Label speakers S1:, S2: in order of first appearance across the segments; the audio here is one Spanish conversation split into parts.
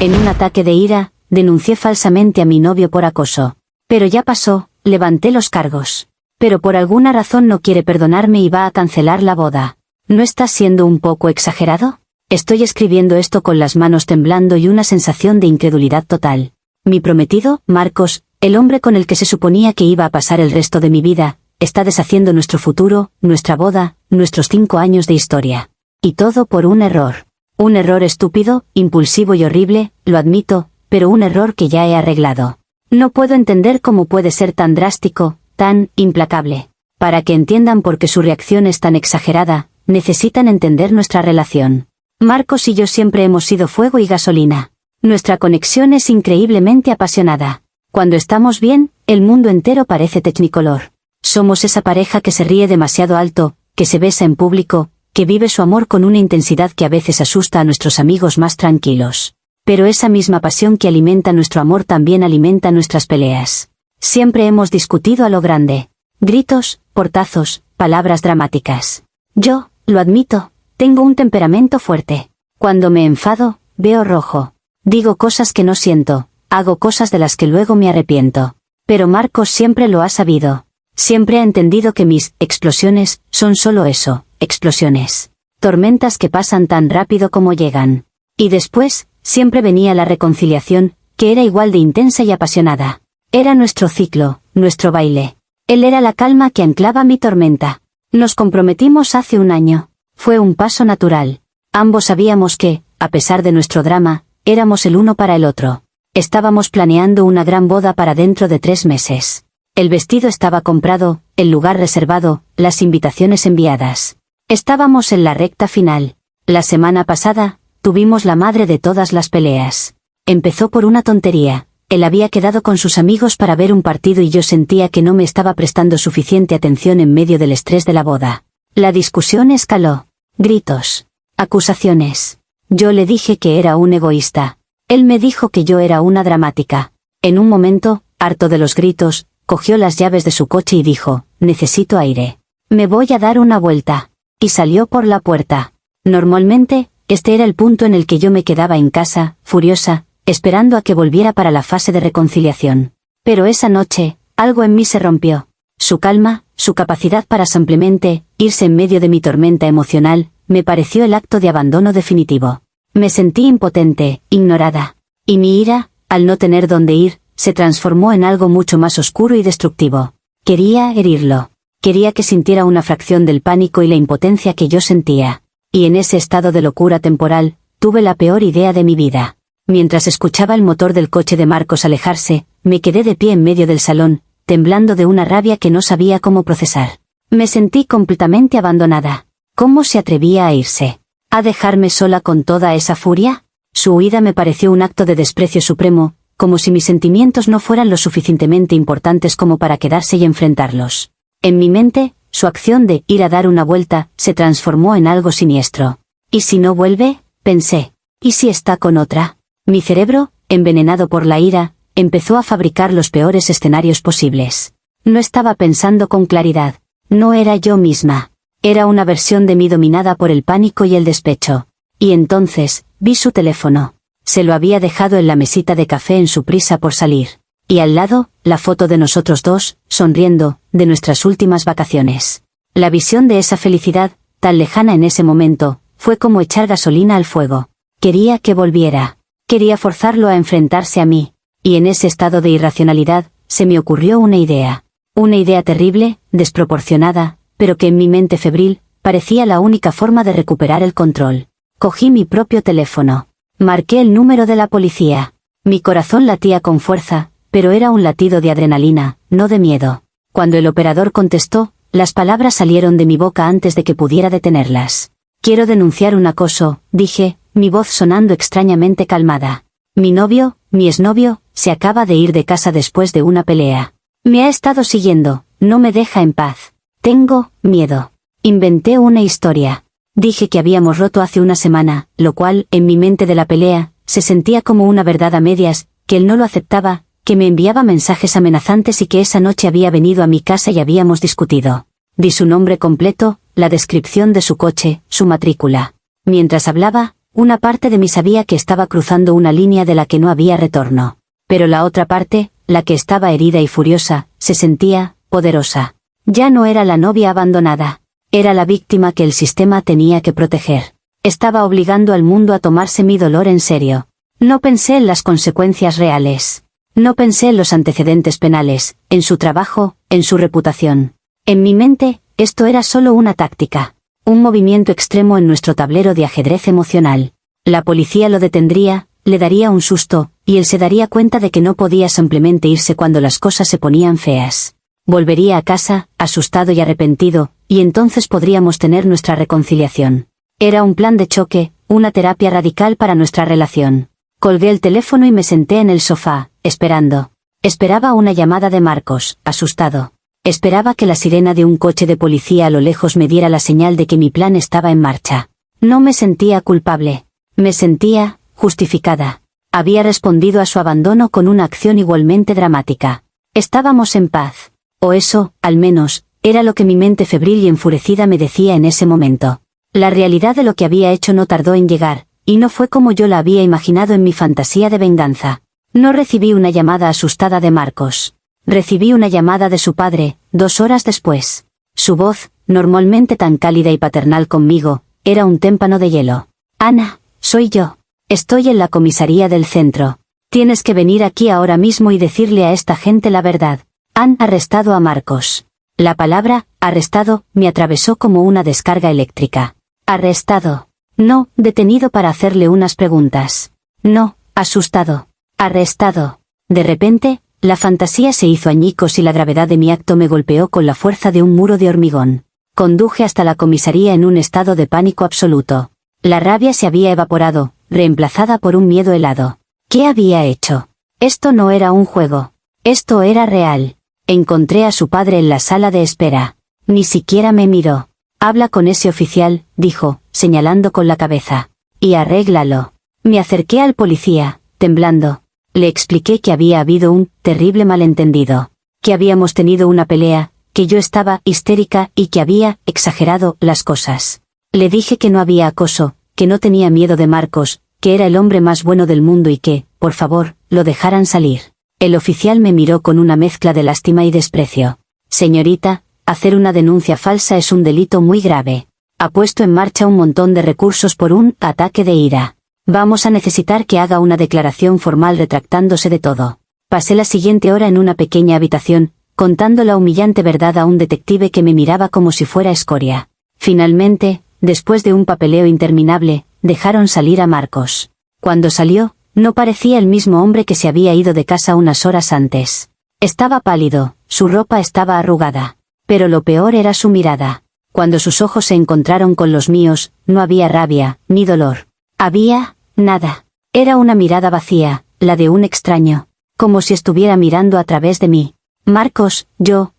S1: En un ataque de ira, denuncié falsamente a mi novio por acoso. Pero ya pasó, levanté los cargos. Pero por alguna razón no quiere perdonarme y va a cancelar la boda. ¿No estás siendo un poco exagerado? Estoy escribiendo esto con las manos temblando y una sensación de incredulidad total. Mi prometido, Marcos, el hombre con el que se suponía que iba a pasar el resto de mi vida, está deshaciendo nuestro futuro, nuestra boda, nuestros 5 años de historia. Y todo por un error. Un error estúpido, impulsivo y horrible, lo admito, pero un error que ya he arreglado. No puedo entender cómo puede ser tan drástico, tan implacable. Para que entiendan por qué su reacción es tan exagerada, necesitan entender nuestra relación. Marcos y yo siempre hemos sido fuego y gasolina. Nuestra conexión es increíblemente apasionada. Cuando estamos bien, el mundo entero parece technicolor. Somos esa pareja que se ríe demasiado alto, que se besa en público, que vive su amor con una intensidad que a veces asusta a nuestros amigos más tranquilos. Pero esa misma pasión que alimenta nuestro amor también alimenta nuestras peleas. Siempre hemos discutido a lo grande. Gritos, portazos, palabras dramáticas. Yo, lo admito, tengo un temperamento fuerte. Cuando me enfado, veo rojo. Digo cosas que no siento, hago cosas de las que luego me arrepiento. Pero Marcos siempre lo ha sabido. Siempre ha entendido que mis explosiones son solo eso, explosiones. Tormentas que pasan tan rápido como llegan. Y después, siempre venía la reconciliación, que era igual de intensa y apasionada. Era nuestro ciclo, nuestro baile. Él era la calma que anclaba mi tormenta. Nos comprometimos hace 1 año. Fue un paso natural. Ambos sabíamos que, a pesar de nuestro drama, éramos el uno para el otro. Estábamos planeando una gran boda para dentro de 3 meses. El vestido estaba comprado, el lugar reservado, las invitaciones enviadas. Estábamos en la recta final. La semana pasada, tuvimos la madre de todas las peleas. Empezó por una tontería. Él había quedado con sus amigos para ver un partido y yo sentía que no me estaba prestando suficiente atención en medio del estrés de la boda. La discusión escaló. Gritos. Acusaciones. Yo le dije que era un egoísta. Él me dijo que yo era una dramática. En un momento, harto de los gritos, cogió las llaves de su coche y dijo, necesito aire. Me voy a dar una vuelta. Y salió por la puerta. Normalmente, este era el punto en el que yo me quedaba en casa, furiosa, esperando a que volviera para la fase de reconciliación. Pero esa noche, algo en mí se rompió. Su calma, su capacidad para simplemente irse en medio de mi tormenta emocional, me pareció el acto de abandono definitivo. Me sentí impotente, ignorada. Y mi ira, al no tener dónde ir, se transformó en algo mucho más oscuro y destructivo. Quería herirlo. Quería que sintiera una fracción del pánico y la impotencia que yo sentía. Y en ese estado de locura temporal, tuve la peor idea de mi vida. Mientras escuchaba el motor del coche de Marcos alejarse, me quedé de pie en medio del salón, temblando de una rabia que no sabía cómo procesar. Me sentí completamente abandonada. ¿Cómo se atrevía a irse? ¿A dejarme sola con toda esa furia? Su huida me pareció un acto de desprecio supremo, como si mis sentimientos no fueran lo suficientemente importantes como para quedarse y enfrentarlos. En mi mente, su acción de ir a dar una vuelta se transformó en algo siniestro. ¿Y si no vuelve? Pensé. ¿Y si está con otra? Mi cerebro, envenenado por la ira, empezó a fabricar los peores escenarios posibles. No estaba pensando con claridad. No era yo misma. Era una versión de mí dominada por el pánico y el despecho. Y entonces, vi su teléfono. Se lo había dejado en la mesita de café en su prisa por salir. Y al lado, la foto de nosotros dos, sonriendo, de nuestras últimas vacaciones. La visión de esa felicidad, tan lejana en ese momento, fue como echar gasolina al fuego. Quería que volviera. Quería forzarlo a enfrentarse a mí. Y en ese estado de irracionalidad, se me ocurrió una idea. Una idea terrible, desproporcionada, pero que en mi mente febril, parecía la única forma de recuperar el control. Cogí mi propio teléfono. Marqué el número de la policía. Mi corazón latía con fuerza, pero era un latido de adrenalina, no de miedo. Cuando el operador contestó, las palabras salieron de mi boca antes de que pudiera detenerlas. Quiero denunciar un acoso, dije, mi voz sonando extrañamente calmada. Mi novio, mi exnovio, se acaba de ir de casa después de una pelea. Me ha estado siguiendo, no me deja en paz. Tengo miedo. Inventé una historia. Dije que habíamos roto hace una semana, lo cual, en mi mente de la pelea, se sentía como una verdad a medias, que él no lo aceptaba, que me enviaba mensajes amenazantes y que esa noche había venido a mi casa y habíamos discutido. Di su nombre completo, la descripción de su coche, su matrícula. Mientras hablaba, Una parte de mí sabía que estaba cruzando una línea de la que no había retorno. Pero la otra parte, la que estaba herida y furiosa, se sentía poderosa. Ya no era la novia abandonada. Era la víctima que el sistema tenía que proteger. Estaba obligando al mundo a tomarse mi dolor en serio. No pensé en las consecuencias reales. No pensé en los antecedentes penales, en su trabajo, en su reputación. En mi mente, esto era solo una táctica. Un movimiento extremo en nuestro tablero de ajedrez emocional. La policía lo detendría, le daría un susto, y él se daría cuenta de que no podía simplemente irse cuando las cosas se ponían feas. Volvería a casa, asustado y arrepentido, y entonces podríamos tener nuestra reconciliación. Era un plan de choque, una terapia radical para nuestra relación. Colgué el teléfono y me senté en el sofá, esperando. Esperaba una llamada de Marcos, asustado. Esperaba que la sirena de un coche de policía a lo lejos me diera la señal de que mi plan estaba en marcha. No me sentía culpable. Me sentía justificada. Había respondido a su abandono con una acción igualmente dramática. Estábamos en paz. O eso, al menos, era lo que mi mente febril y enfurecida me decía en ese momento. La realidad de lo que había hecho no tardó en llegar, y no fue como yo la había imaginado en mi fantasía de venganza. No recibí una llamada asustada de Marcos. Recibí una llamada de su padre, 2 horas después. Su voz, normalmente tan cálida y paternal conmigo, era un témpano de hielo. Ana, soy yo. Estoy en la comisaría del centro. Tienes que venir aquí ahora mismo y decirle a esta gente la verdad. Han arrestado a Marcos. La palabra, arrestado, me atravesó como una descarga eléctrica. Arrestado. No, detenido para hacerle unas preguntas. No, asustado. Arrestado. De repente, la fantasía se hizo añicos y la gravedad de mi acto me golpeó con la fuerza de un muro de hormigón. Conduje hasta la comisaría en un estado de pánico absoluto. La rabia se había evaporado, reemplazada por un miedo helado. ¿Qué había hecho? Esto no era un juego. Esto era real. Encontré a su padre en la sala de espera. Ni siquiera me miró. Habla con ese oficial, dijo, señalando con la cabeza. Y arréglalo. Me acerqué al policía, temblando. Le expliqué que había habido un terrible malentendido. Que habíamos tenido una pelea, que yo estaba histérica y que había exagerado las cosas. Le dije que no había acoso, que no tenía miedo de Marcos, que era el hombre más bueno del mundo y que, por favor, lo dejaran salir. El oficial me miró con una mezcla de lástima y desprecio. Señorita, hacer una denuncia falsa es un delito muy grave. Ha puesto en marcha un montón de recursos por un ataque de ira. Vamos a necesitar que haga una declaración formal retractándose de todo. Pasé la siguiente hora en una pequeña habitación, contando la humillante verdad a un detective que me miraba como si fuera escoria. Finalmente, después de un papeleo interminable, dejaron salir a Marcos. Cuando salió, no parecía el mismo hombre que se había ido de casa unas horas antes. Estaba pálido, su ropa estaba arrugada. Pero lo peor era su mirada. Cuando sus ojos se encontraron con los míos, no había rabia, ni dolor. Había nada. Era una mirada vacía, la de un extraño. Como si estuviera mirando a través de mí. Marcos,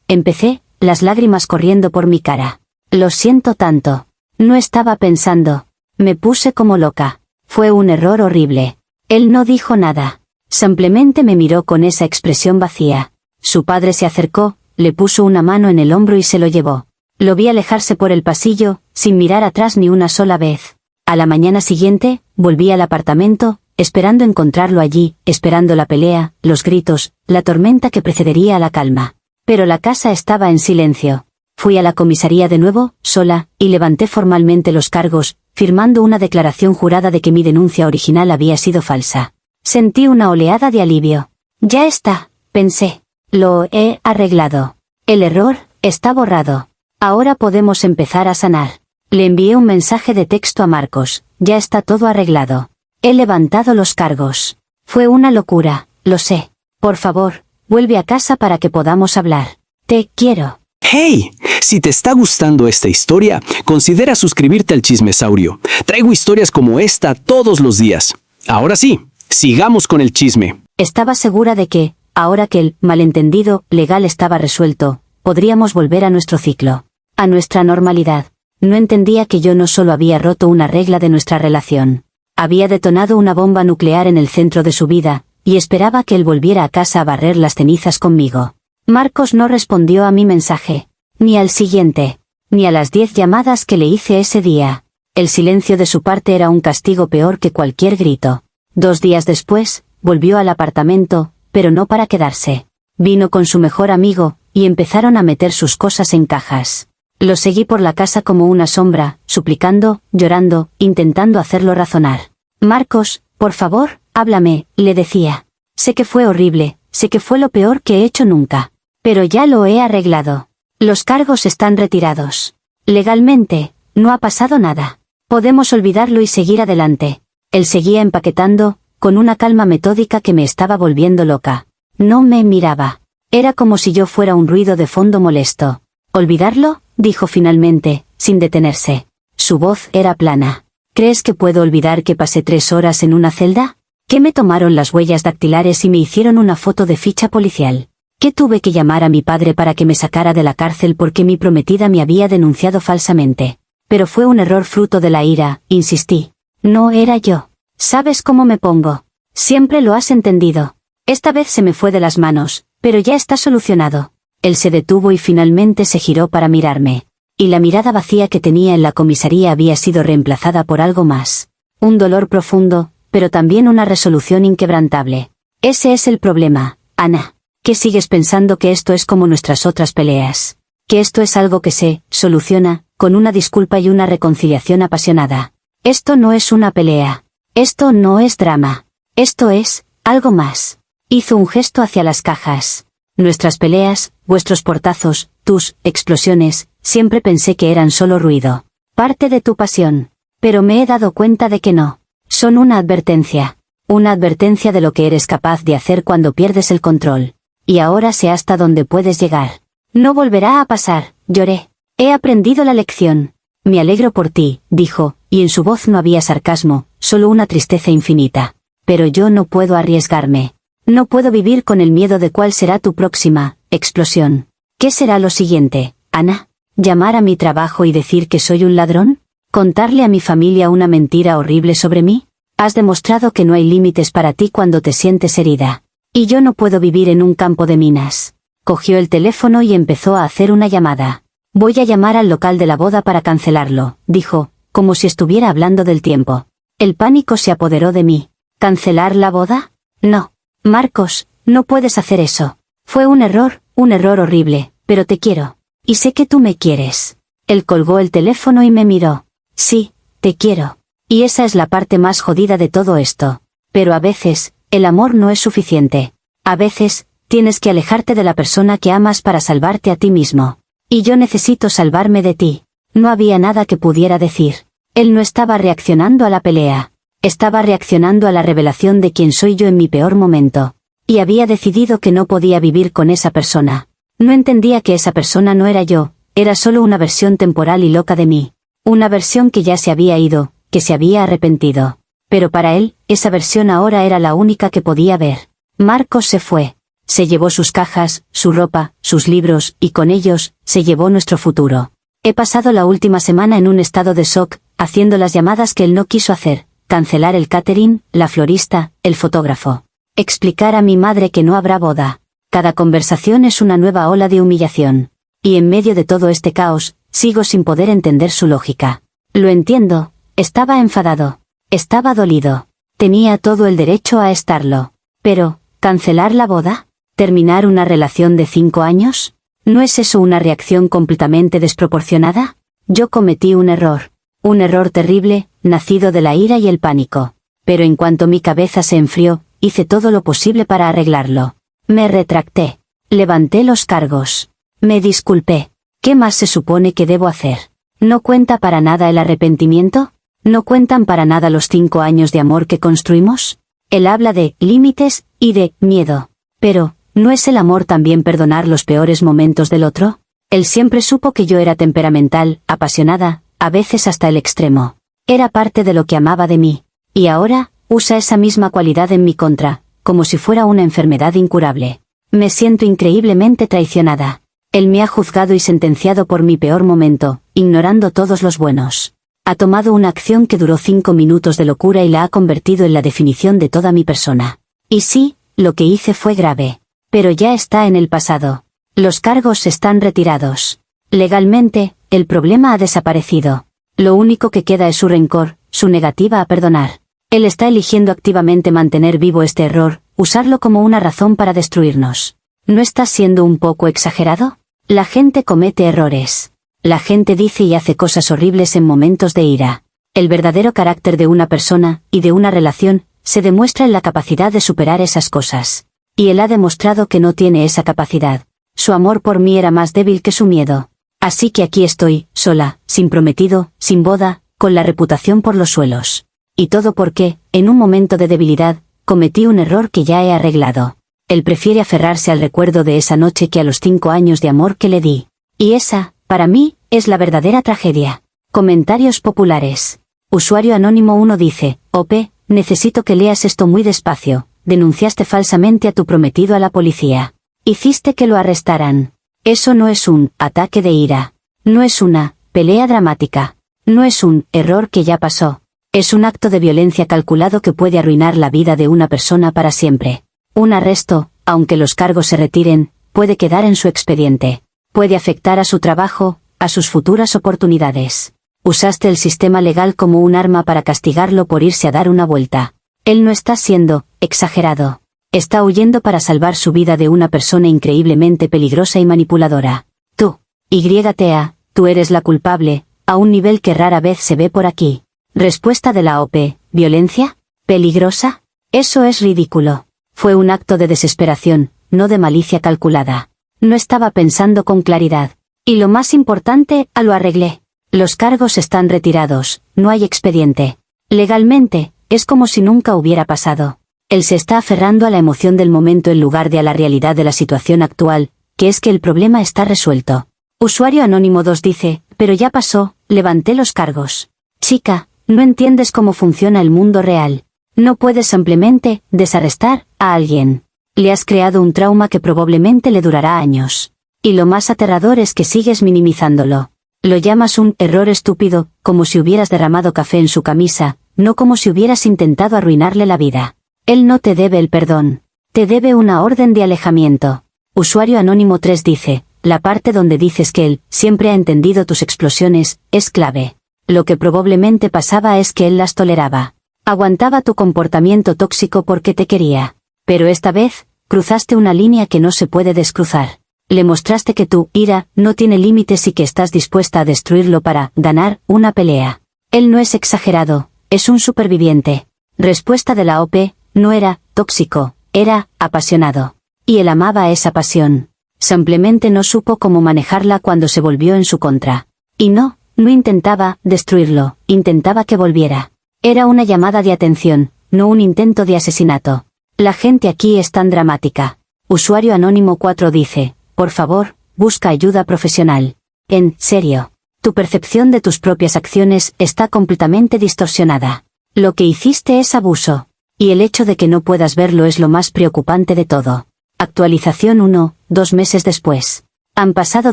S1: empecé, las lágrimas corriendo por mi cara. Lo siento tanto. No estaba pensando. Me puse como loca. Fue un error horrible. Él no dijo nada. Simplemente me miró con esa expresión vacía. Su padre se acercó, le puso una mano en el hombro y se lo llevó. Lo vi alejarse por el pasillo, sin mirar atrás ni una sola vez. A la mañana siguiente, volví al apartamento, esperando encontrarlo allí, esperando la pelea, los gritos, la tormenta que precedería a la calma. Pero la casa estaba en silencio. Fui a la comisaría de nuevo, sola, y levanté formalmente los cargos, firmando una declaración jurada de que mi denuncia original había sido falsa. Sentí una oleada de alivio. Ya está, pensé. Lo he arreglado. El error está borrado. Ahora podemos empezar a sanar. Le envié un mensaje de texto a Marcos. Ya está todo arreglado. He levantado los cargos. Fue una locura, lo sé. Por favor, vuelve a casa para que podamos hablar. Te quiero.
S2: ¡Hey! Si te está gustando esta historia, considera suscribirte al Chismesaurio. Traigo historias como esta todos los días. Ahora sí, sigamos con el chisme.
S1: Estaba segura de que, ahora que el malentendido legal estaba resuelto, podríamos volver a nuestro ciclo, a nuestra normalidad. No entendía que yo no solo había roto una regla de nuestra relación. Había detonado una bomba nuclear en el centro de su vida, y esperaba que él volviera a casa a barrer las cenizas conmigo. Marcos no respondió a mi mensaje, ni al siguiente, ni a las 10 llamadas que le hice ese día. El silencio de su parte era un castigo peor que cualquier grito. 2 días después, volvió al apartamento, pero no para quedarse. Vino con su mejor amigo, y empezaron a meter sus cosas en cajas. Lo seguí por la casa como una sombra, suplicando, llorando, intentando hacerlo razonar. Marcos, por favor, háblame, le decía. Sé que fue horrible, sé que fue lo peor que he hecho nunca. Pero ya lo he arreglado. Los cargos están retirados. Legalmente, no ha pasado nada. Podemos olvidarlo y seguir adelante. Él seguía empaquetando, con una calma metódica que me estaba volviendo loca. No me miraba. Era como si yo fuera un ruido de fondo molesto. ¿Olvidarlo?, dijo finalmente, sin detenerse. Su voz era plana. ¿Crees que puedo olvidar que pasé 3 horas en una celda? ¿Que me tomaron las huellas dactilares y me hicieron una foto de ficha policial? ¿Que tuve que llamar a mi padre para que me sacara de la cárcel porque mi prometida me había denunciado falsamente? Pero fue un error fruto de la ira, insistí. No era yo. ¿Sabes cómo me pongo? Siempre lo has entendido. Esta vez se me fue de las manos, pero ya está solucionado. Él se detuvo y finalmente se giró para mirarme. Y la mirada vacía que tenía en la comisaría había sido reemplazada por algo más. Un dolor profundo, pero también una resolución inquebrantable. Ese es el problema, Ana. ¿Que sigues pensando que esto es como nuestras otras peleas? Que esto es algo que se soluciona con una disculpa y una reconciliación apasionada. Esto no es una pelea. Esto no es drama. Esto es algo más. Hizo un gesto hacia las cajas. Nuestras peleas, vuestros portazos, tus explosiones, siempre pensé que eran solo ruido. Parte de tu pasión. Pero me he dado cuenta de que no. Son una advertencia. Una advertencia de lo que eres capaz de hacer cuando pierdes el control. Y ahora sé hasta dónde puedes llegar. No volverá a pasar, lloré. He aprendido la lección. Me alegro por ti, dijo, y en su voz no había sarcasmo, solo una tristeza infinita. Pero yo no puedo arriesgarme. No puedo vivir con el miedo de cuál será tu próxima explosión. ¿Qué será lo siguiente, Ana? ¿Llamar a mi trabajo y decir que soy un ladrón? ¿Contarle a mi familia una mentira horrible sobre mí? Has demostrado que no hay límites para ti cuando te sientes herida. Y yo no puedo vivir en un campo de minas. Cogió el teléfono y empezó a hacer una llamada. Voy a llamar al local de la boda para cancelarlo, dijo, como si estuviera hablando del tiempo. El pánico se apoderó de mí. ¿Cancelar la boda? No. Marcos, no puedes hacer eso. Fue un error horrible, pero te quiero. Y sé que tú me quieres. Él colgó el teléfono y me miró. Sí, te quiero. Y esa es la parte más jodida de todo esto. Pero a veces, el amor no es suficiente. A veces, tienes que alejarte de la persona que amas para salvarte a ti mismo. Y yo necesito salvarme de ti. No había nada que pudiera decir. Él no estaba reaccionando a la pelea. Estaba reaccionando a la revelación de quién soy yo en mi peor momento. Y había decidido que no podía vivir con esa persona. No entendía que esa persona no era yo, era solo una versión temporal y loca de mí. Una versión que ya se había ido, que se había arrepentido. Pero para él, esa versión ahora era la única que podía ver. Marcos se fue. Se llevó sus cajas, su ropa, sus libros, y con ellos, se llevó nuestro futuro. He pasado la última semana en un estado de shock, haciendo las llamadas que él no quiso hacer. Cancelar el catering, la florista, el fotógrafo. Explicar a mi madre que no habrá boda. Cada conversación es una nueva ola de humillación. Y en medio de todo este caos, sigo sin poder entender su lógica. Lo entiendo, estaba enfadado. Estaba dolido. Tenía todo el derecho a estarlo. Pero, ¿cancelar la boda? ¿Terminar una relación de 5 años? ¿No es eso una reacción completamente desproporcionada? Yo cometí un error. Un error terrible, nacido de la ira y el pánico. Pero en cuanto mi cabeza se enfrió, hice todo lo posible para arreglarlo. Me retracté. Levanté los cargos. Me disculpé. ¿Qué más se supone que debo hacer? ¿No cuenta para nada el arrepentimiento? ¿No cuentan para nada los 5 años de amor que construimos? Él habla de límites y de miedo. Pero, ¿no es el amor también perdonar los peores momentos del otro? Él siempre supo que yo era temperamental, apasionada, a veces hasta el extremo. Era parte de lo que amaba de mí. Y ahora, usa esa misma cualidad en mi contra, como si fuera una enfermedad incurable. Me siento increíblemente traicionada. Él me ha juzgado y sentenciado por mi peor momento, ignorando todos los buenos. Ha tomado una acción que duró 5 minutos de locura y la ha convertido en la definición de toda mi persona. Y sí, lo que hice fue grave. Pero ya está en el pasado. Los cargos están retirados. Legalmente, el problema ha desaparecido. Lo único que queda es su rencor, su negativa a perdonar. Él está eligiendo activamente mantener vivo este error, usarlo como una razón para destruirnos. ¿No estás siendo un poco exagerado? La gente comete errores. La gente dice y hace cosas horribles en momentos de ira. El verdadero carácter de una persona, y de una relación, se demuestra en la capacidad de superar esas cosas. Y él ha demostrado que no tiene esa capacidad. Su amor por mí era más débil que su miedo. Así que aquí estoy, sola, sin prometido, sin boda, con la reputación por los suelos. Y todo porque, en un momento de debilidad, cometí un error que ya he arreglado. Él prefiere aferrarse al recuerdo de esa noche que a los 5 años de amor que le di. Y esa, para mí, es la verdadera tragedia. Comentarios populares. Usuario anónimo 1 dice, OP, necesito que leas esto muy despacio. Denunciaste falsamente a tu prometido a la policía. Hiciste que lo arrestaran. Eso no es un ataque de ira. No es una pelea dramática. No es un error que ya pasó. Es un acto de violencia calculado que puede arruinar la vida de una persona para siempre. Un arresto, aunque los cargos se retiren, puede quedar en su expediente. Puede afectar a su trabajo, a sus futuras oportunidades. Usaste el sistema legal como un arma para castigarlo por irse a dar una vuelta. Él no está siendo exagerado. Está huyendo para salvar su vida de una persona increíblemente peligrosa y manipuladora. Tú, YTA, tú eres la culpable, a un nivel que rara vez se ve por aquí. Respuesta de la OP, ¿violencia? ¿Peligrosa? Eso es ridículo. Fue un acto de desesperación, no de malicia calculada. No estaba pensando con claridad. Y lo más importante, lo arreglé. Los cargos están retirados, no hay expediente. Legalmente, es como si nunca hubiera pasado. Él se está aferrando a la emoción del momento en lugar de a la realidad de la situación actual, que es que el problema está resuelto. Usuario anónimo 2 dice, pero ya pasó, levanté los cargos. Chica, no entiendes cómo funciona el mundo real. No puedes simplemente desarrestar a alguien. Le has creado un trauma que probablemente le durará años. Y lo más aterrador es que sigues minimizándolo. Lo llamas un error estúpido, como si hubieras derramado café en su camisa, no como si hubieras intentado arruinarle la vida. Él no te debe el perdón. Te debe una orden de alejamiento. Usuario anónimo 3 dice, la parte donde dices que él siempre ha entendido tus explosiones, es clave. Lo que probablemente pasaba es que él las toleraba. Aguantaba tu comportamiento tóxico porque te quería. Pero esta vez, cruzaste una línea que no se puede descruzar. Le mostraste que tu ira no tiene límites y que estás dispuesta a destruirlo para ganar una pelea. Él no es exagerado, es un superviviente. Respuesta de la OP, no era tóxico, era apasionado. Y él amaba esa pasión. Simplemente no supo cómo manejarla cuando se volvió en su contra. Y no intentaba destruirlo, intentaba que volviera. Era una llamada de atención, no un intento de asesinato. La gente aquí es tan dramática. Usuario anónimo 4 dice, por favor, busca ayuda profesional. En serio. Tu percepción de tus propias acciones está completamente distorsionada. Lo que hiciste es abuso. Y el hecho de que no puedas verlo es lo más preocupante de todo. Actualización 1, 2 meses después. Han pasado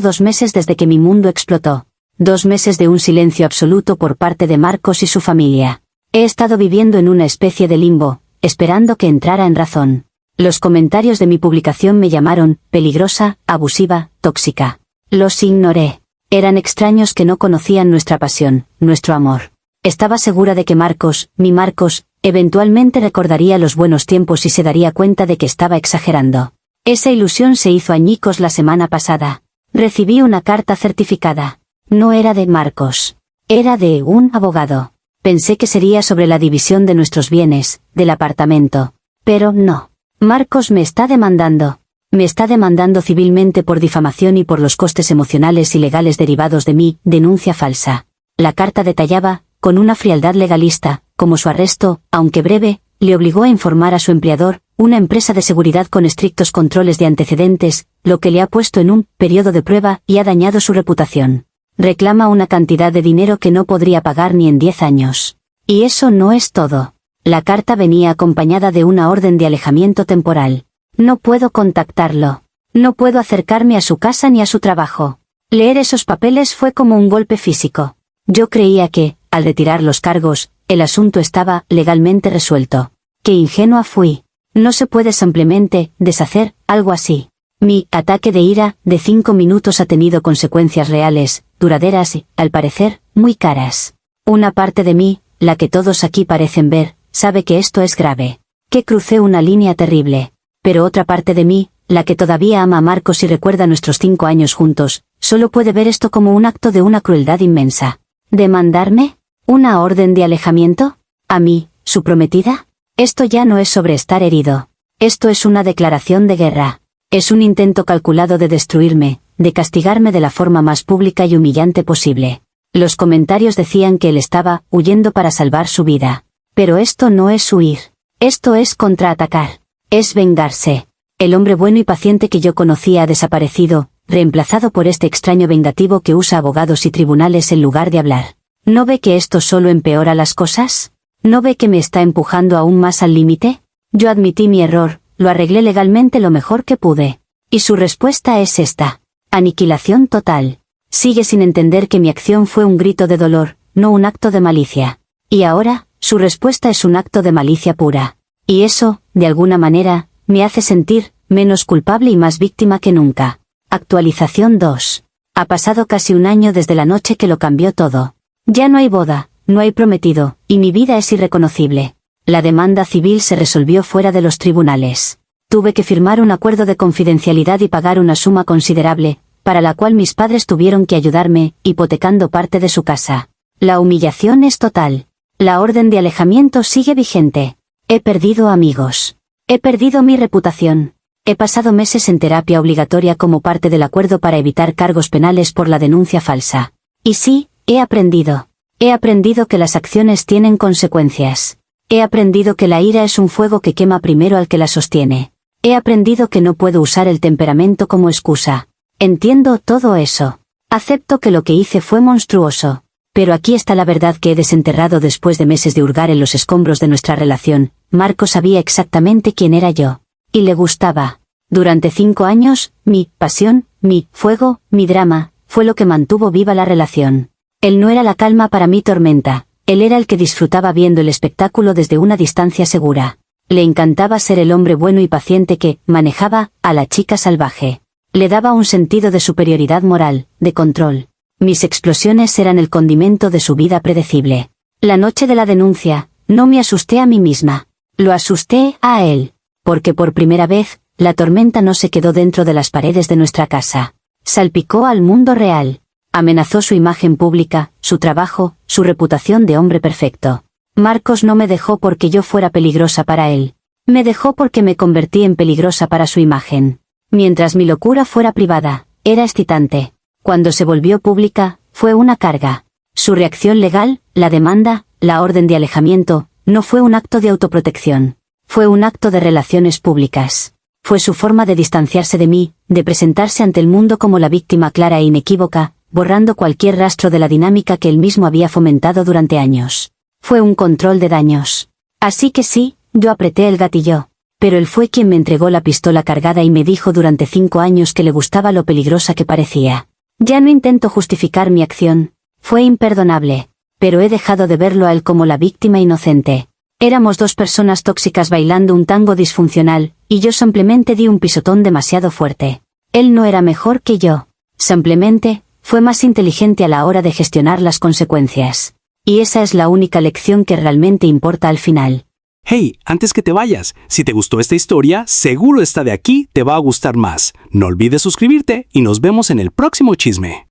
S1: 2 meses desde que mi mundo explotó. 2 meses de un silencio absoluto por parte de Marcos y su familia. He estado viviendo en una especie de limbo, esperando que entrara en razón. Los comentarios de mi publicación me llamaron peligrosa, abusiva, tóxica. Los ignoré. Eran extraños que no conocían nuestra pasión, nuestro amor. Estaba segura de que Marcos, mi Marcos, eventualmente recordaría los buenos tiempos y se daría cuenta de que estaba exagerando. Esa ilusión se hizo añicos la semana pasada. Recibí una carta certificada. No era de Marcos. Era de un abogado. Pensé que sería sobre la división de nuestros bienes, del apartamento. Pero no. Marcos me está demandando. Me está demandando civilmente por difamación y por los costes emocionales y legales derivados de mi denuncia falsa. La carta detallaba, con una frialdad legalista, como su arresto, aunque breve, le obligó a informar a su empleador, una empresa de seguridad con estrictos controles de antecedentes, lo que le ha puesto en un periodo de prueba y ha dañado su reputación. Reclama una cantidad de dinero que no podría pagar ni en 10 años. Y eso no es todo. La carta venía acompañada de una orden de alejamiento temporal. No puedo contactarlo. No puedo acercarme a su casa ni a su trabajo. Leer esos papeles fue como un golpe físico. Yo creía que, al retirar los cargos, el asunto estaba legalmente resuelto. Qué ingenua fui. No se puede simplemente deshacer algo así. Mi ataque de ira de 5 minutos ha tenido consecuencias reales, duraderas y, al parecer, muy caras. Una parte de mí, la que todos aquí parecen ver, sabe que esto es grave. Que crucé una línea terrible. Pero otra parte de mí, la que todavía ama a Marcos y recuerda nuestros 5 años juntos, solo puede ver esto como un acto de una crueldad inmensa. ¿Demandarme? ¿Una orden de alejamiento? ¿A mí, su prometida? Esto ya no es sobre estar herido. Esto es una declaración de guerra. Es un intento calculado de destruirme, de castigarme de la forma más pública y humillante posible. Los comentarios decían que él estaba huyendo para salvar su vida. Pero esto no es huir. Esto es contraatacar. Es vengarse. El hombre bueno y paciente que yo conocía ha desaparecido, reemplazado por este extraño vengativo que usa abogados y tribunales en lugar de hablar. ¿No ve que esto solo empeora las cosas? ¿No ve que me está empujando aún más al límite? Yo admití mi error, lo arreglé legalmente lo mejor que pude. Y su respuesta es esta. Aniquilación total. Sigue sin entender que mi acción fue un grito de dolor, no un acto de malicia. Y ahora, su respuesta es un acto de malicia pura. Y eso, de alguna manera, me hace sentir menos culpable y más víctima que nunca. Actualización 2. Ha pasado casi un año desde la noche que lo cambió todo. Ya no hay boda, no hay prometido, y mi vida es irreconocible. La demanda civil se resolvió fuera de los tribunales. Tuve que firmar un acuerdo de confidencialidad y pagar una suma considerable, para la cual mis padres tuvieron que ayudarme, hipotecando parte de su casa. La humillación es total. La orden de alejamiento sigue vigente. He perdido amigos. He perdido mi reputación. He pasado meses en terapia obligatoria como parte del acuerdo para evitar cargos penales por la denuncia falsa. Y sí, he aprendido. He aprendido que las acciones tienen consecuencias. He aprendido que la ira es un fuego que quema primero al que la sostiene. He aprendido que no puedo usar el temperamento como excusa. Entiendo todo eso. Acepto que lo que hice fue monstruoso. Pero aquí está la verdad que he desenterrado después de meses de hurgar en los escombros de nuestra relación. Marcos sabía exactamente quién era yo. Y le gustaba. Durante 5 años, mi pasión, mi fuego, mi drama, fue lo que mantuvo viva la relación. Él no era la calma para mi tormenta. Él era el que disfrutaba viendo el espectáculo desde una distancia segura. Le encantaba ser el hombre bueno y paciente que manejaba a la chica salvaje. Le daba un sentido de superioridad moral, de control. Mis explosiones eran el condimento de su vida predecible. La noche de la denuncia, no me asusté a mí misma. Lo asusté a él. Porque por primera vez, la tormenta no se quedó dentro de las paredes de nuestra casa. Salpicó al mundo real. Amenazó su imagen pública, su trabajo, su reputación de hombre perfecto. Marcos no me dejó porque yo fuera peligrosa para él. Me dejó porque me convertí en peligrosa para su imagen. Mientras mi locura fuera privada, era excitante. Cuando se volvió pública, fue una carga. Su reacción legal, la demanda, la orden de alejamiento, no fue un acto de autoprotección. Fue un acto de relaciones públicas. Fue su forma de distanciarse de mí, de presentarse ante el mundo como la víctima clara e inequívoca, borrando cualquier rastro de la dinámica que él mismo había fomentado durante años. Fue un control de daños. Así que sí, yo apreté el gatillo. Pero él fue quien me entregó la pistola cargada y me dijo durante 5 años que le gustaba lo peligrosa que parecía. Ya no intento justificar mi acción. Fue imperdonable. Pero he dejado de verlo a él como la víctima inocente. Éramos 2 personas tóxicas bailando un tango disfuncional, y yo simplemente di un pisotón demasiado fuerte. Él no era mejor que yo. Simplemente, fue más inteligente a la hora de gestionar las consecuencias. Y esa es la única lección que realmente importa al final.
S2: Hey, antes que te vayas, si te gustó esta historia, seguro esta de aquí te va a gustar más. No olvides suscribirte y nos vemos en el próximo chisme.